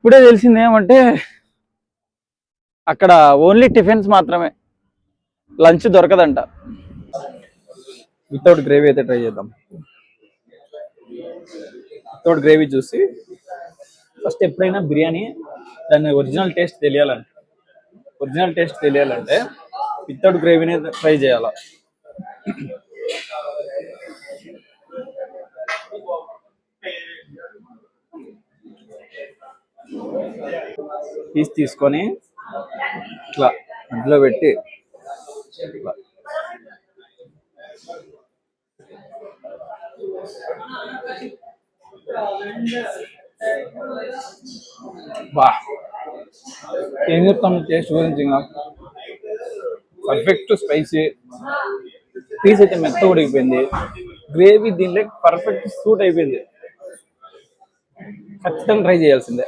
ఇప్పుడే తెలిసింది ఏమంటే అక్కడ ఓన్లీ టిఫిన్స్ మాత్రమే, లంచ్ దొరకదంట. వితౌట్ గ్రేవీ అయితే ట్రై చేద్దాం. వితౌట్ గ్రేవీ చూసి ఫస్ట్ ఎప్పుడైనా బిర్యానీ దాని ఒరిజినల్ టేస్ట్ తెలియాలంటే వితౌట్ గ్రేవీనే ట్రై చేయాల. పీస్ తీసుకొని ఇట్లా అందులో పెట్టి ఇట్లా బా ఏం చెప్తాం టేస్ట్ గురించి. ఇంకా పర్ఫెక్ట్ స్పైసీ, పీస్ అయితే మెత్త ఉడికిపోయింది, గ్రేవీ దీనిలో పర్ఫెక్ట్ సూట్ అయిపోయింది. ఖచ్చితంగా ట్రై చేయాల్సిందే.